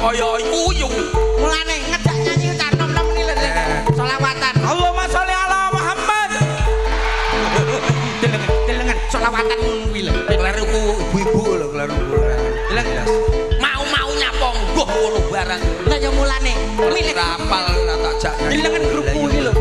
kaya uyung. Mulane ngejak nyanyi ta nom-nom iki lho. Selawatan. Allahumma sholli ala Muhammad. Delengan selawatan kuwi lho. Kleruku ibu-ibu lho, kleruku. Mau nyapa nggoh ngono barang. Lah ya mulane milih rapal ora tak jak. delengan grup kuwi lho.